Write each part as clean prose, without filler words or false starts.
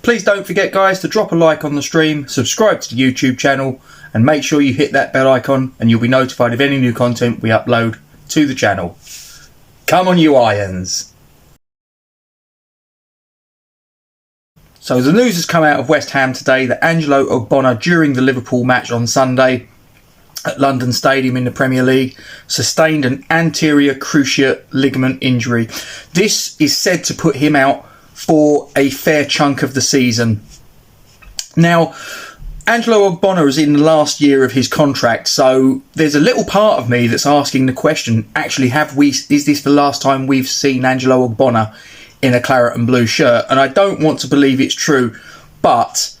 Please don't forget, guys, to drop a like on the stream, subscribe to the YouTube channel, and make sure you hit that bell icon and you'll be notified of any new content we upload to the channel. Come on, you Irons! So the news has come out of West Ham today that Angelo Ogbonna, during the Liverpool match on Sunday at London Stadium in the Premier League, sustained an anterior cruciate ligament injury. This is said to put him out for a fair chunk of the season. Now, Angelo Ogbonna is in the last year of his contract, so there's a little part of me that's asking the question, actually, is this the last time we've seen Angelo Ogbonna in a claret and blue shirt? And I don't want to believe it's true, but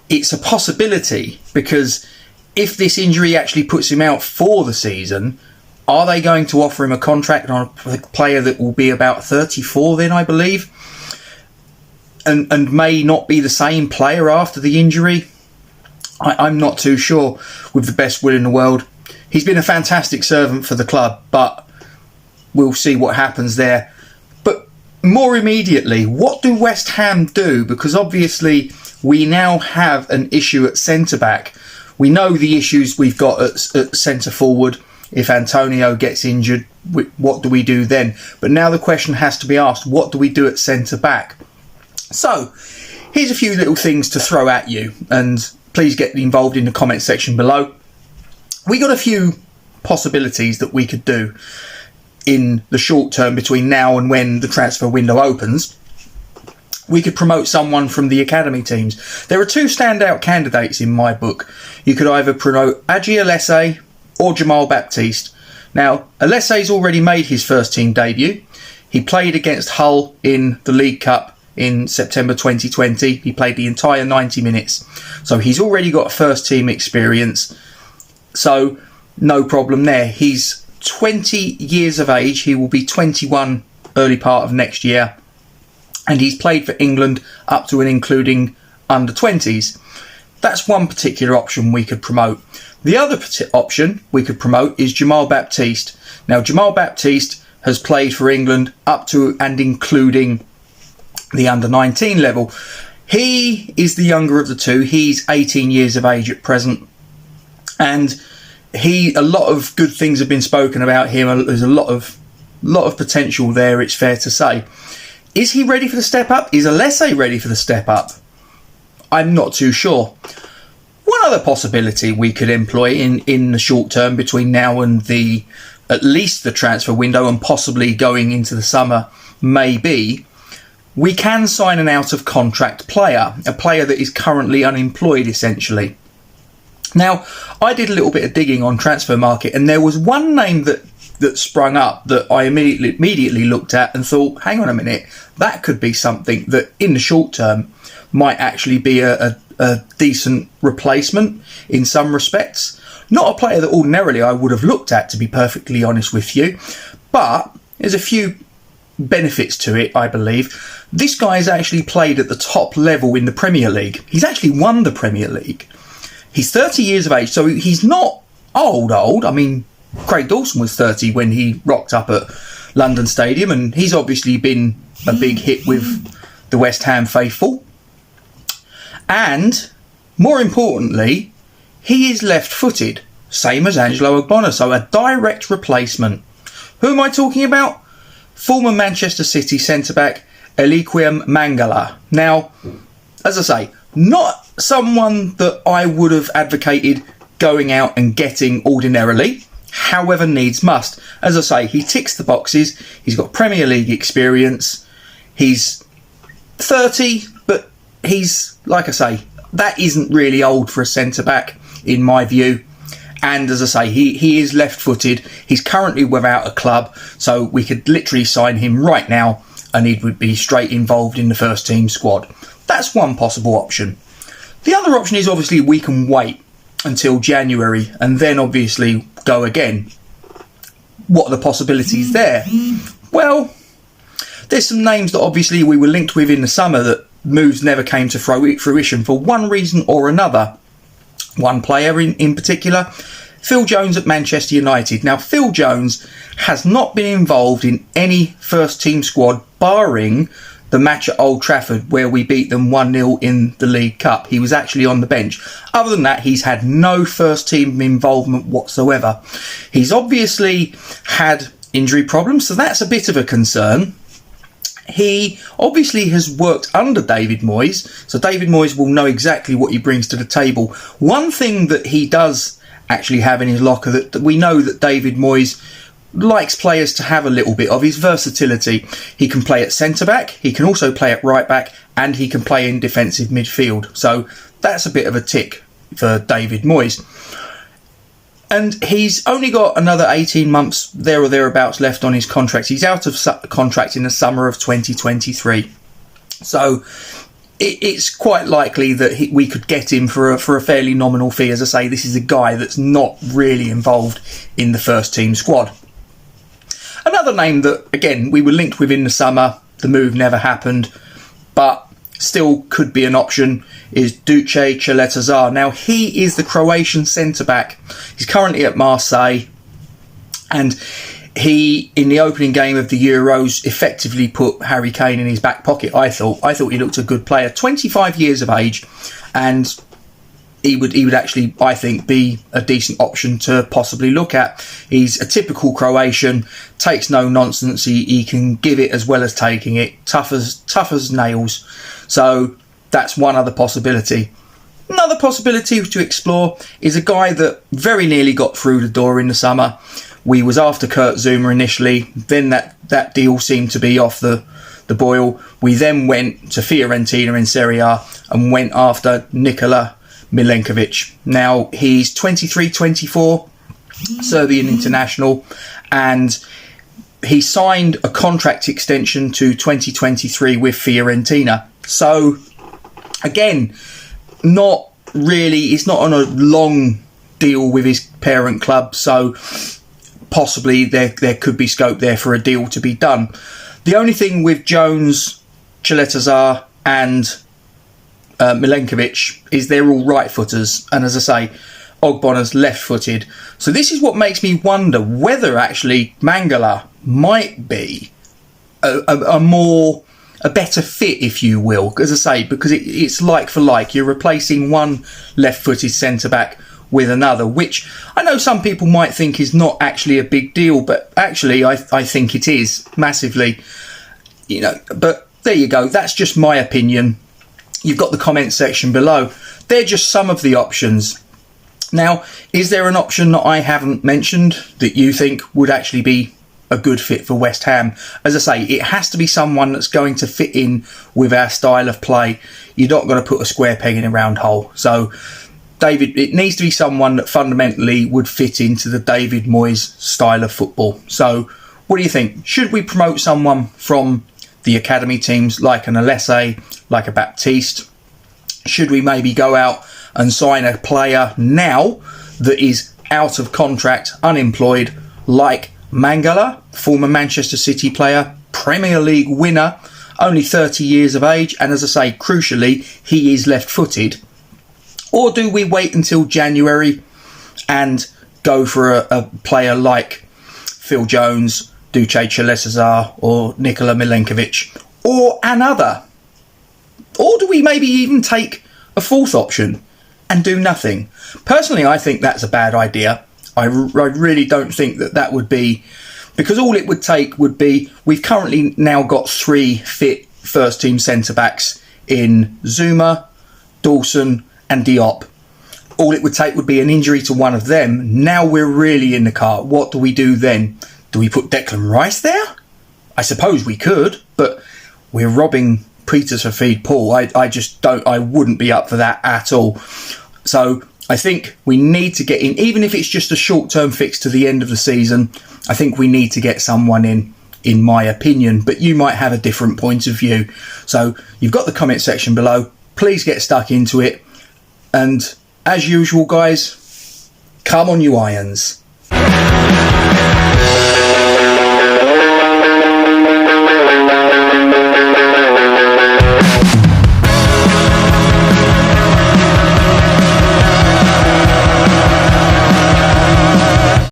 it's a possibility, because if this injury actually puts him out for the season, are they going to offer him a contract on a player that will be about 34 then, I believe, and may not be the same player after the injury? I'm not too sure, with the best will in the world. He's been a fantastic servant for the club, but we'll see what happens there. But more immediately, what do West Ham do? Because obviously we now have an issue at centre-back. We know the issues we've got at centre-forward. If Antonio gets injured, what do we do then? But now the question has to be asked, what do we do at centre-back? So, here's a few little things to throw at you, and please get involved in the comment section below. We got a few possibilities that we could do in the short term between now and when the transfer window opens. We could promote someone from the academy teams. There are two standout candidates in my book. You could either promote Alese or Jamal Baptiste. Now, Alesse's already made his first team debut. He played against Hull in the League Cup in September 2020. He played the entire 90 minutes. So he's already got first team experience. So no problem there. He's 20 years of age. He will be 21 early part of next year. And he's played for England up to and including under 20s. That's one particular option we could promote. The other option we could promote is Jamal Baptiste. Now, Jamal Baptiste has played for England up to and including the under 19 level. He is the younger of the two. He's 18 years of age at present. And a lot of good things have been spoken about him. There's a lot of potential there, it's fair to say. Is he ready for the step up? Is Alese ready for the step up? I'm not too sure. One other possibility we could employ in the short term between now and at least the transfer window and possibly going into the summer may be, we can sign an out of contract player, a player that is currently unemployed essentially. Now, I did a little bit of digging on Transfer Market, and there was one name that sprung up that I immediately looked at and thought, hang on a minute, that could be something that in the short term might actually be a decent replacement in some respects. Not a player that ordinarily I would have looked at, to be perfectly honest with you, but there's a few benefits to it, I believe. This guy has actually played at the top level in the Premier League. He's actually won the Premier League. He's 30 years of age, so he's not old. I mean, Craig Dawson was 30 when he rocked up at London Stadium, and he's obviously been a big hit with the West Ham faithful. And, more importantly, he is left-footed, same as Angelo Ogbonna, so a direct replacement. Who am I talking about? Former Manchester City centre-back Eliquim Mangala. Now, as I say, not someone that I would have advocated going out and getting ordinarily. However, needs must. As I say, he ticks the boxes. He's got Premier League experience. He's 30, but he's, like I say, that isn't really old for a centre-back, in my view. And as I say, he is left-footed. He's currently without a club, so we could literally sign him right now and he would be straight involved in the first team squad. That's one possible option. The other option is obviously we can wait until January and then obviously go again. What are the possibilities there? Well, there's some names that obviously we were linked with in the summer that moves never came to fruition for one reason or another. One player in particular, Phil Jones at Manchester United. Now, Phil Jones has not been involved in any first team squad barring the match at Old Trafford where we beat them 1-0 in the League Cup. He was actually on the bench. Other than that, he's had no first team involvement whatsoever. He's obviously had injury problems, so that's a bit of a concern. He obviously has worked under David Moyes, so David Moyes will know exactly what he brings to the table. One thing that he does actually have in his locker that we know that David Moyes likes players to have a little bit of his versatility. He can play at centre-back, he can also play at right-back, and he can play in defensive midfield. So that's a bit of a tick for David Moyes. And he's only got another 18 months there or thereabouts left on his contract. He's out of contract in the summer of 2023. So it's quite likely that we could get him for a fairly nominal fee. As I say, this is a guy that's not really involved in the first team squad. Another name that, again, we were linked with in the summer, the move never happened, but still could be an option, is Duche Chaletazar. Now, he is the Croatian centre-back. He's currently at Marseille, and he, in the opening game of the Euros, effectively put Harry Kane in his back pocket, I thought. I thought he looked a good player. 25 years of age, and he would actually, I think, be a decent option to possibly look at. He's a typical Croatian, takes no nonsense. He can give it as well as taking it, tough as nails. So that's one other possibility. Another possibility to explore is a guy that very nearly got through the door in the summer. We was after Kurt Zuma initially, then that deal seemed to be off the boil. We then went to Fiorentina in Serie A and went after Nicola Milenkovic. Now, he's 23-24, Serbian international, and he signed a contract extension to 2023 with Fiorentina. So, again, not really, it's not on a long deal with his parent club, so possibly there could be scope there for a deal to be done. The only thing with Jones, Chaletazar and Milenkovic is they're all right-footers, and as I say, Ogbonna's left-footed. So this is what makes me wonder whether actually Mangala might be a better fit, if you will, as I say, because it's like for like. You're replacing one left-footed centre-back with another, which I know some people might think is not actually a big deal, but actually I think it is massively, you know. But there you go, that's just my opinion. You've got the comment section below. They're just some of the options. Now, is there an option that I haven't mentioned that you think would actually be a good fit for West Ham? As I say, it has to be someone that's going to fit in with our style of play. You're not going to put a square peg in a round hole. So, David, it needs to be someone that fundamentally would fit into the David Moyes style of football. So, what do you think? Should we promote someone from the academy teams like an Alese, like a Baptiste? Should we maybe go out and sign a player now that is out of contract, unemployed, like Mangala, former Manchester City player, Premier League winner, only 30 years of age, and as I say, crucially, he is left-footed? Or do we wait until January and go for a player like Phil Jones, Duche Chaletazar or Nicola Milenkovic, or another? Or do we maybe even take a fourth option and do nothing? Personally, I think that's a bad idea. I really don't think that would be, because all it would take would be, we've currently now got 3 fit first team centre-backs in Zuma, Dawson and Diop. All it would take would be an injury to one of them. Now we're really in the car. What do we do then? Do we put Declan Rice there? I suppose we could, but we're robbing Peters for feed Paul. I wouldn't be up for that at all. So I think we need to get in, even if it's just a short-term fix to the end of the season. I think we need to get someone in my opinion, but you might have a different point of view. So you've got the comment section below. Please get stuck into it. And as usual, guys, come on you irons.